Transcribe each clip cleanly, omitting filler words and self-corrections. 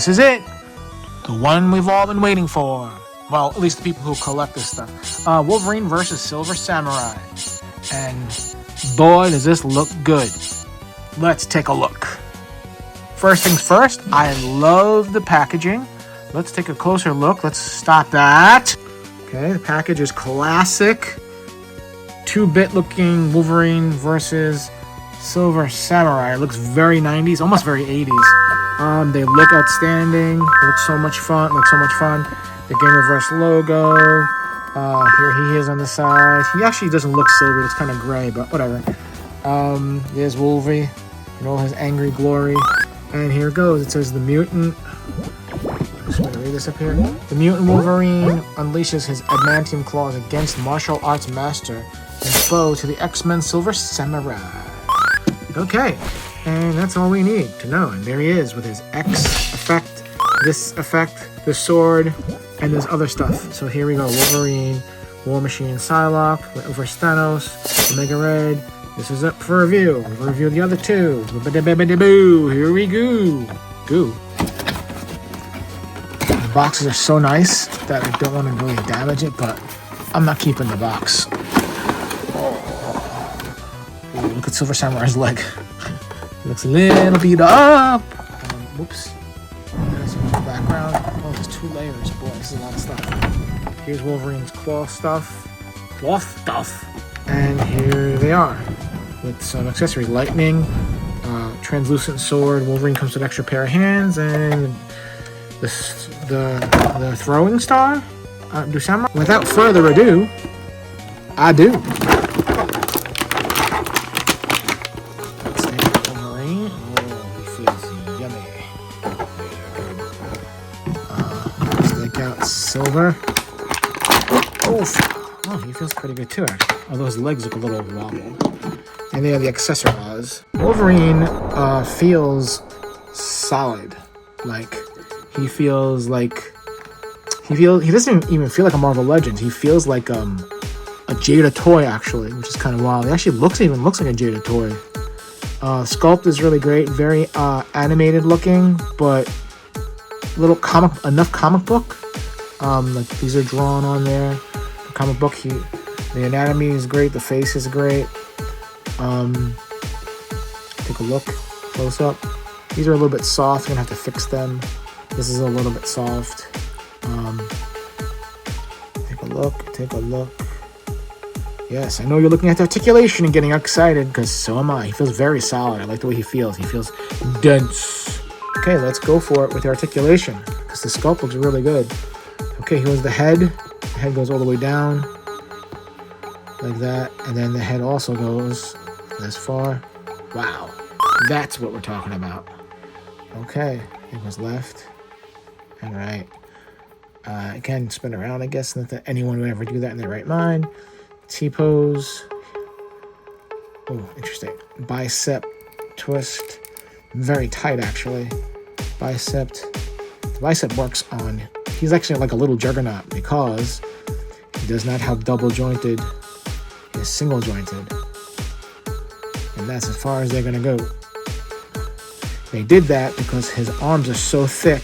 this is it. The one we've all been waiting for. Well, at least the people who collect this stuff. Wolverine versus Silver Samurai. And boy, does this look good. Let's take a look. First things first, I love the packaging. Let's take a closer look. Let's stop that. Okay, the package is classic. 2-bit looking Wolverine versus Silver Samurai. It looks very 90s, almost very 80s. They look outstanding. They look so much fun. The GAMERVERSE logo. Here he is on the side. He actually doesn't look silver. He looks kind of gray, but whatever. There's Wolverine in all his angry glory. And here it goes. It says the mutant. Just want to read this up here. The mutant Wolverine unleashes his adamantium claws against martial arts master and foe to the X-Men Silver Samurai. Okay, and that's all we need to know. And there he is with his X effect, this effect, the sword, and this other stuff. So here we go. Wolverine, War Machine, Psylocke, versus Thanos, Omega Red. This is up for review. We'll review the other two. Here we go. The boxes are so nice that I don't want to really damage it, but I'm not keeping the box. Ooh, look at Silver Samurai's leg. It looks a little beat up. Whoops. There's some background. Oh, there's 2 layers. Boy, this is a lot of stuff. Here's Wolverine's claw stuff. And here they are with some accessories. Lightning, translucent sword. Wolverine comes with an extra pair of hands, and the throwing star. Without further ado, I do. Let's take Wolverine. Oh, he feels yummy. Let's take out Silver. Oh, he feels pretty good too, actually. Although his legs look a little wobbled. And they have the accessories. Wolverine feels solid. Like, he doesn't even feel like a Marvel Legends. He feels like a Jada toy, actually, which is kind of wild. He actually looks like a Jada toy. Sculpt is really great, very animated looking, but enough comic book. Like these are drawn on there. The comic book, the anatomy is great. The face is great. Take a look close up. These are a little bit soft. You're gonna have to fix them. This is a little bit soft. Take a look. Yes, I know you're looking at the articulation and getting excited, because so am I. He feels very solid. I like the way he feels. He feels dense. Okay, let's go for it with the articulation, because the sculpt looks really good. Okay, here's the head. The head goes all the way down, like that, and then the head also goes this far. Wow, that's what we're talking about. Okay, it was left and right. I can spin around, I guess. Not that anyone would ever do that in their right mind. T-pose. Oh, interesting. Bicep twist. Very tight, actually. The bicep works on... He's actually like a little juggernaut because he does not have double jointed. He is single jointed. And that's as far as they're going to go. They did that because his arms are so thick,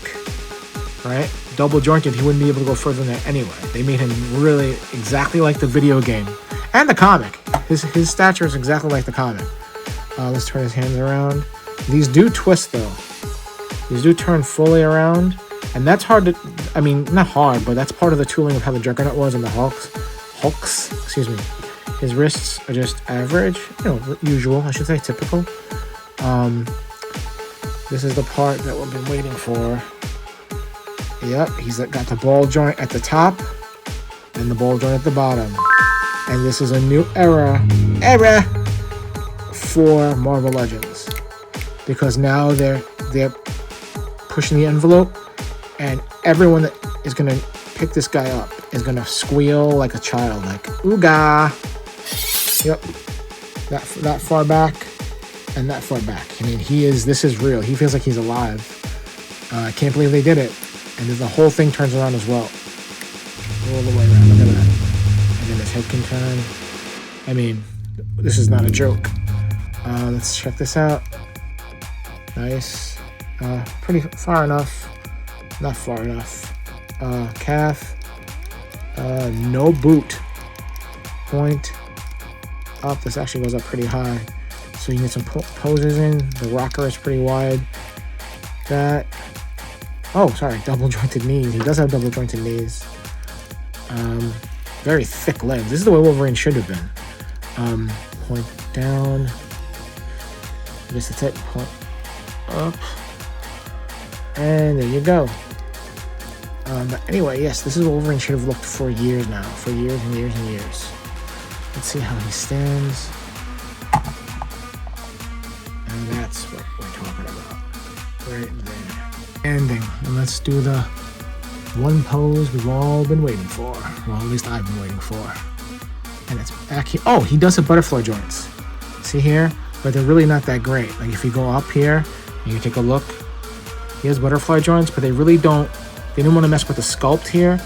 right? Double jointed, he wouldn't be able to go further than that anyway. They made him really exactly like the video game and the comic. His stature is exactly like the comic. Let's turn his hands around. These do twist though. These do turn fully around, and that's hard to. I mean, not hard, but that's part of the tooling of how the Juggernaut was and the Hulks. Excuse me. His wrists are just average, usual. I should say typical. This is the part that we've been waiting for. Yep, he's got the ball joint at the top and the ball joint at the bottom. And this is a new era for Marvel Legends, because now they're pushing the envelope, and everyone that is gonna pick this guy up is gonna squeal like a child, like ooga. Yep, that far back and that far back. I mean, this is real. He feels like he's alive. I can't believe they did it. And then the whole thing turns around as well. All the way around, look at that. And then his head can turn. I mean, this is not a joke. Let's check this out. Nice. Pretty far enough. not far enough. Calf. No boot. Point. Up. This actually goes up pretty high. So you get some poses in. The rocker is pretty wide. That. Oh, sorry. Double jointed knees. He does have double jointed knees. Very thick legs. This is the way Wolverine should have been. Point down. Just the tip. Point up. And there you go. But anyway, yes, this is what Wolverine should have looked for years now. For years and years and years. Let's see how he stands. And that's what we're talking about. Right there. Ending. And let's do the one pose we've all been waiting for. Well, at least I've been waiting for. And it's back here. Oh, he does have butterfly joints. See here? But they're really not that great. Like if you go up here and you take a look, he has butterfly joints, but they really don't. They didn't want to mess with the sculpt here,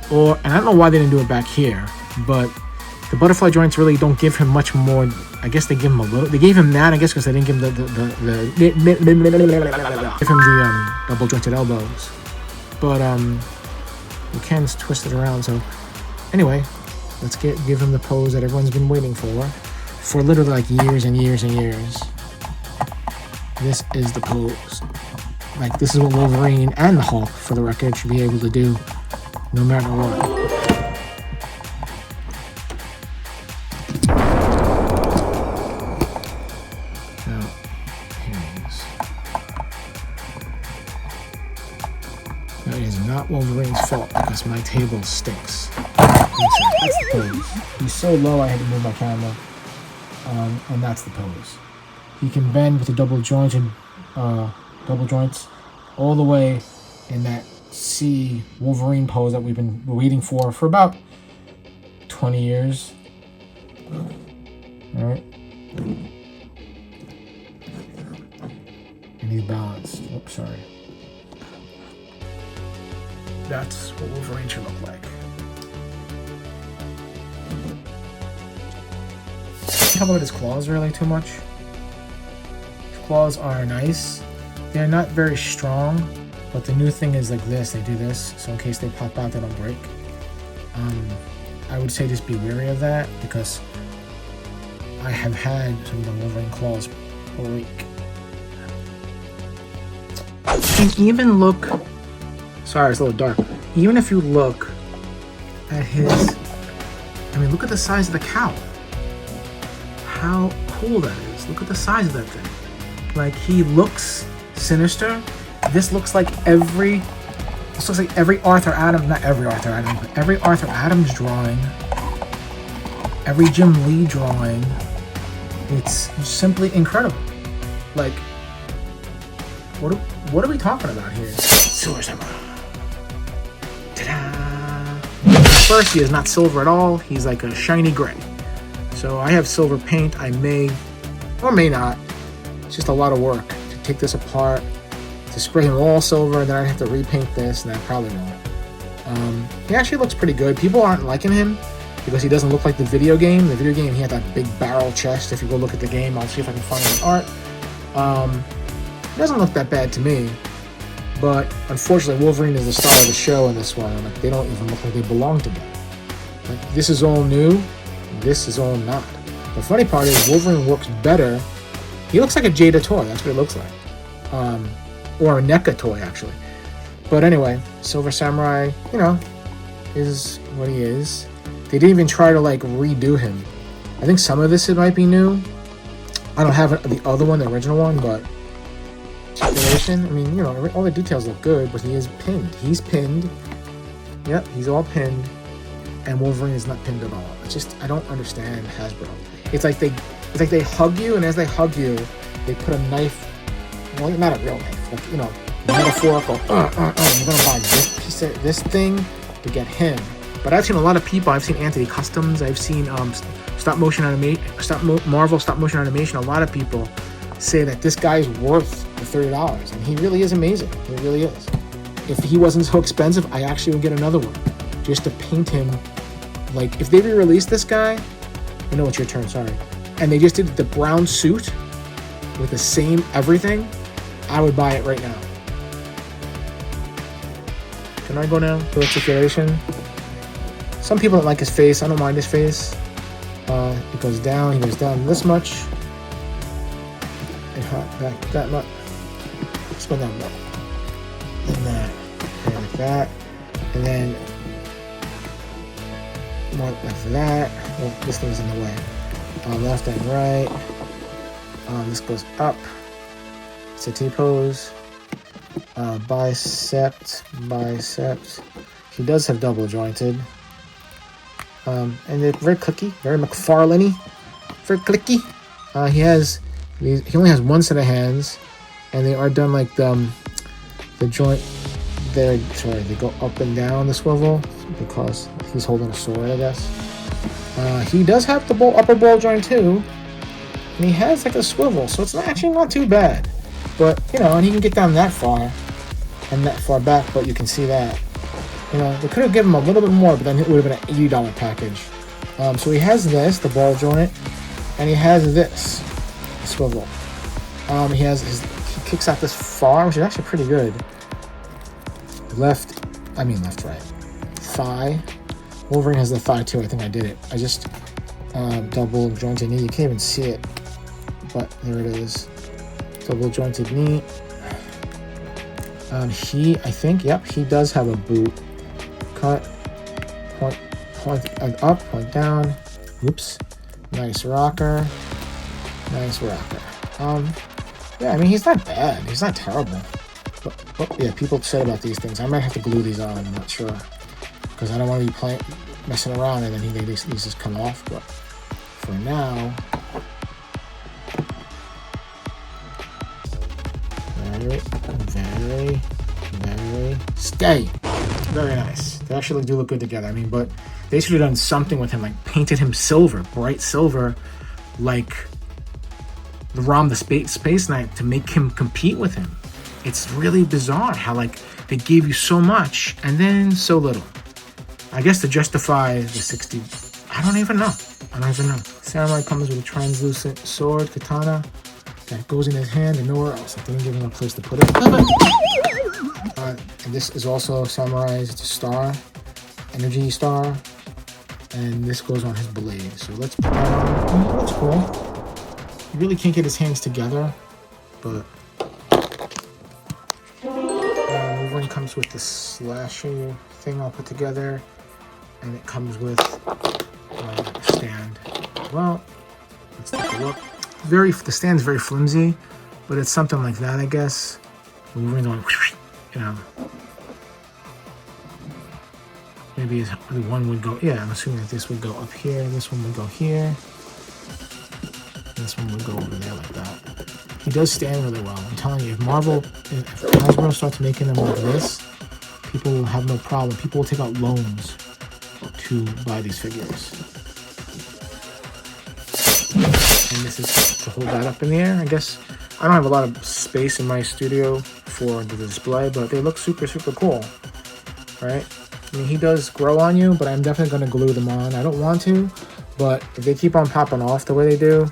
and I don't know why they didn't do it back here, but the butterfly joints really don't give him much more. I guess they give him a little. They gave him that, I guess, because they didn't give him the double jointed elbows. But you can twist it around. So anyway, let's give him the pose that everyone's been waiting for literally like years and years and years. This is the pose. Like, this is what Wolverine and the Hulk, for the record, should be able to do no matter what. Now, here it is. That is not Wolverine's fault because my table stinks. That's the pose. He's so low I had to move my camera. And that's the pose. He can bend with the double joints all the way in that C Wolverine pose that we've been waiting for about 20 years. All right. And he's balanced. Oops, sorry. That's what Wolverine should look like. Talk about his claws really too much. His claws are nice. They're not very strong, but the new thing is like this. They do this, so in case they pop out, they don't break. I would say just be wary of that because I have had some of the Wolverine claws break. And even look. Sorry, it's a little dark. Even if you look at his, I mean, look at the size of the cowl. How cool that is. Look at the size of that thing. Like, he looks sinister. This looks like every Arthur Adams, not every Arthur Adams, but every Arthur Adams drawing, every Jim Lee drawing. It's simply incredible. Like, what are we talking about here? Silver Samurai. Ta-da! First, he is not silver at all. He's like a shiny gray. So I have silver paint. I may or may not. It's just a lot of work to take this apart, to spray him all silver, and then I'd have to repaint this, and I probably won't. He actually looks pretty good. People aren't liking him because he doesn't look like the video game. The video game, he had that big barrel chest. If you go look at the game, I'll see if I can find the art. It doesn't look that bad to me, but unfortunately, Wolverine is the star of the show in this one. Like, they don't even look like they belong together. Like, this is all new. This is all not. The funny part is Wolverine looks better. He looks like a Jada toy. That's what it looks like. Or a NECA toy, actually. But anyway, Silver Samurai, you know, is what he is. They didn't even try to, like, redo him. I think some of this it might be new. I don't have the other one, the original one, but circulation, I mean, you know, all the details look good, but he is pinned. He's pinned. Yep, he's all pinned. And Wolverine is not pinned at all. It's just, I don't understand Hasbro. It's like they hug you, and as they hug you, they put a knife. Well, not a real knife, like, you know, metaphorical. You're gonna buy this thing to get him. But I've seen a lot of people. I've seen Anthony Customs. I've seen Marvel stop motion animation. A lot of people say that this guy's worth the $30, and he really is amazing. He really is. If he wasn't so expensive, I actually would get another one just to paint him. Like, if they re-released this guy, I know it's your turn, sorry, and they just did the brown suit with the same everything, I would buy it right now. Can I go down to articulation? Some people don't like his face. I don't mind his face. It goes down. He goes down this much. And back that much. Let's go down that. And that. Okay, like that. And then more like that. Well, this thing's in the way. Left and right. This goes up. It's a T-pose. Biceps. He does have double jointed. And they're very clicky, very McFarlane-y. Very clicky. He only has one set of hands, and they are done like the joint there. Sorry, they go up and down the swivel because he's holding a sword, I guess. He does have the upper ball joint too, and he has like a swivel, so it's actually not too bad. But you know, and he can get down that far and that far back, but you can see that. You know, they could have given him a little bit more, but then it would have been an $80 package. So he has this, the ball joint, and he has this swivel. He kicks out this far, which is actually pretty good. Left, right. Thigh. Wolverine has the thigh too. I think I did it. I just double jointed knee. You can't even see it, but there it is. Double jointed knee. I think, yep, he does have a boot. Cut, point up, point down. Oops. Nice rocker. Yeah, I mean, he's not bad. He's not terrible. But yeah, people said about these things. I might have to glue these on. I'm not sure, because I don't want to be messing around and then these just come off. But for now, very stay. Very nice. They actually do look good together. I mean, but they should have done something with him, like painted him silver, bright silver, like the Space Knight, to make him compete with him. It's really bizarre how like they gave you so much and then so little. I guess to justify the 60. I don't even know. Samurai comes with a translucent sword, katana, that goes in his hand and nowhere else. Like they didn't give him a place to put it. And this is also Samurai's star, energy star, and this goes on his blade. So let's put that on. It looks cool. You really can't get his hands together, but Wolverine comes with this slasher thing I'll put together, and it comes with a stand. Well, let's take a look. The stand's very flimsy, but it's something like that, I guess. Wolverine's going, you know. Maybe the one would go, yeah, I'm assuming that this would go up here, this one would go here, this one would go over there like that. He does stand really well. I'm telling you, if Hasbro starts making them like this, people will have no problem. People will take out loans to buy these figures. And this is to hold that up in the air. I guess I don't have a lot of space in my studio for the display, but they look super, super cool, right? I mean, he does grow on you, but I'm definitely going to glue them on. I don't want to, but if they keep on popping off the way they do,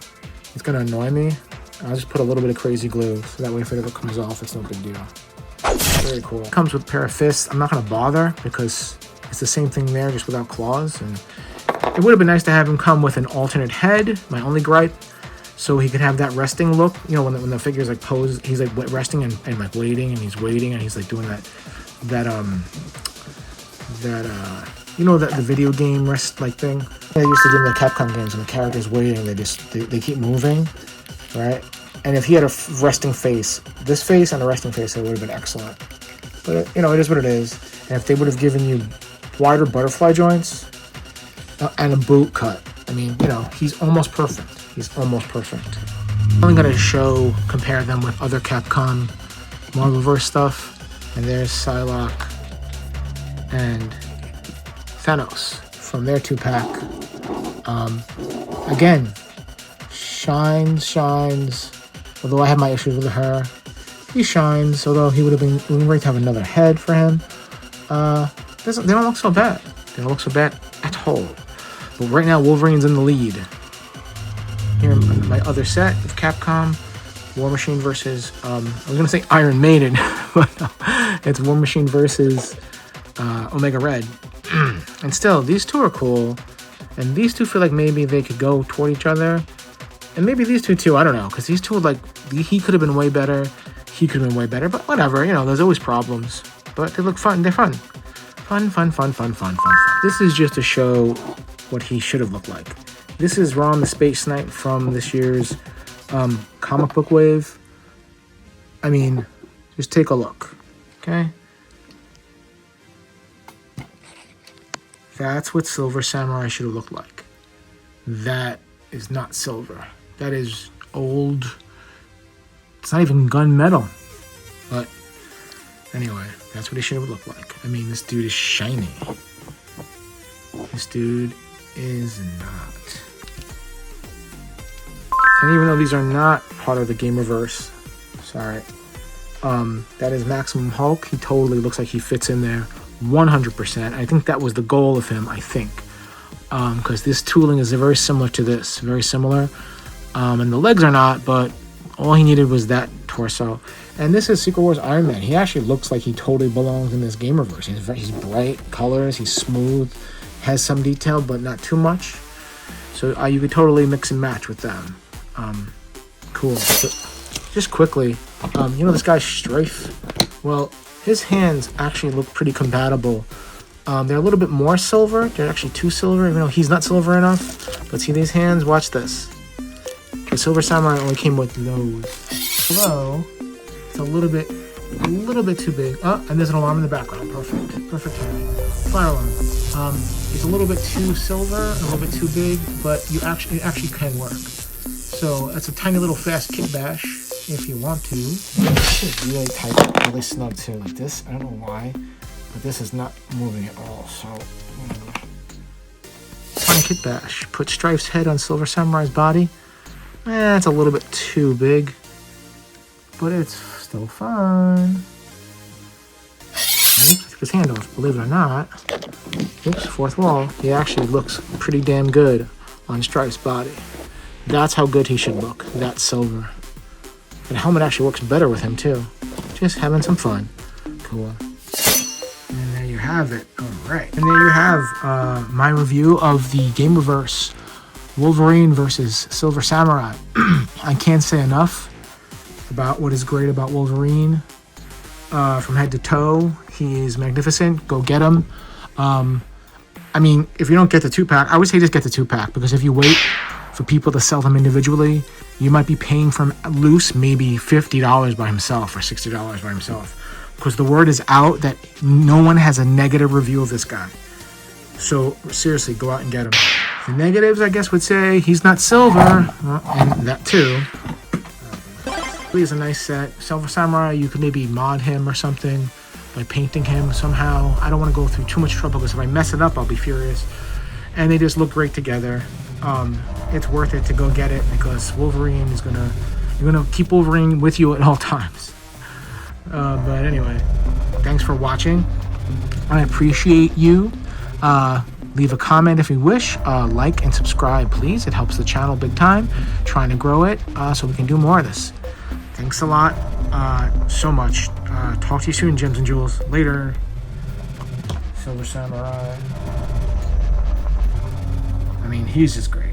it's going to annoy me. I'll just put a little bit of crazy glue, so that way if it ever comes off, it's no big deal. Very cool. It comes with a pair of fists. I'm not going to bother, because it's the same thing there, just without claws. And it would have been nice to have him come with an alternate head, my only gripe, so he could have that resting look. You know, when the figure's like posed, he's like resting and like waiting, and he's waiting, and he's like doing that you know, that the video game rest like thing. They used to do in the Capcom games, and the character's waiting, they keep moving, right? And if he had a resting face, this face and a resting face, it would have been excellent. But you know, it is what it is. And if they would have given you wider butterfly joints and a boot cut, I mean, you know, he's almost perfect. I'm only gonna compare them with other Capcom Marvelverse stuff. And there's Psylocke and Thanos from their 2-pack. Again, shines. Although I have my issues with her, he shines. Although he would have been great to have another head for him. They don't look so bad. They don't look so bad at all. But right now, Wolverine's in the lead. Here in my other set of Capcom, War Machine versus I was gonna say Iron Maiden, but no, it's War Machine versus Omega Red. And still, these two are cool. And these two feel like maybe they could go toward each other. And maybe these two too, I don't know. Because these two, like, he could have been way better. He could have been way better. But whatever, you know, there's always problems. But they look fun. They're fun. Fun. This is just to show what he should have looked like. This is Ron the Space Knight from this year's comic book wave. I mean, just take a look. Okay? That's what Silver Samurai should have looked like. That is not silver. That is old. It's not even gunmetal. But anyway, that's what he should have looked like. I mean, this dude is shiny. This dude is not. And even though these are not part of the Gamerverse, sorry, that is Maximum Hulk. He totally looks like he fits in there 100%. I think that was the goal of him, I think. Because this tooling is very similar to this, very similar. And the legs are not, but all he needed was that torso. And this is Secret Wars Iron Man. He actually looks like he totally belongs in this Gamerverse. He's bright colors, he's smooth, has some detail, but not too much. So you could totally mix and match with them. Cool. So, just quickly, you know this guy Strife? Well, his hands actually look pretty compatible. They're a little bit more silver. They're actually too silver, even though he's not silver enough. But see these hands? Watch this. The Silver Samurai only came with those. Hello. It's a little bit too big. Oh, and there's an alarm in the background. Perfect timing. Fire alarm. It's a little bit too silver, a little bit too big, but it actually can work. So that's a tiny little fast kick bash if you want to. It's really tight, really snug too. Like this, I don't know why, but this is not moving at all. So tiny kick bash. Put Strife's head on Silver Samurai's body. It's a little bit too big, but it's still fun. Oops, I took his hand off, believe it or not. Oops, fourth wall. He actually looks pretty damn good on Strife's body. That's how good he should look, that silver. The helmet actually works better with him too. Just having some fun. Cool. And there you have it. Alright. And there you have my review of the Gamerverse Wolverine versus Silver Samurai. I can't say enough about what is great about Wolverine. From head to toe, he is magnificent. Go get him. I mean, if you don't get the 2-pack, I would say just get the 2-pack, because if you wait for people to sell them individually, you might be paying for him loose maybe $50 by himself or $60 by himself, because the word is out that no one has a negative review of this guy. So seriously, go out and get him. The negatives, I guess, would say he's not silver, and that too. He's a nice set. Silver Samurai, you could maybe mod him or something by painting him somehow. I don't want to go through too much trouble, because if I mess it up, I'll be furious. And they just look great together. It's worth it to go get it, because Wolverine is you're gonna keep Wolverine with you at all times. But anyway, thanks for watching. I appreciate you. Leave a comment if you wish. Like and subscribe, please. It helps the channel big time. Trying to grow it so we can do more of this. Thanks a lot so much. Talk to you soon, Gems and Jewels. Later. Silver Samurai. I mean, he's just great.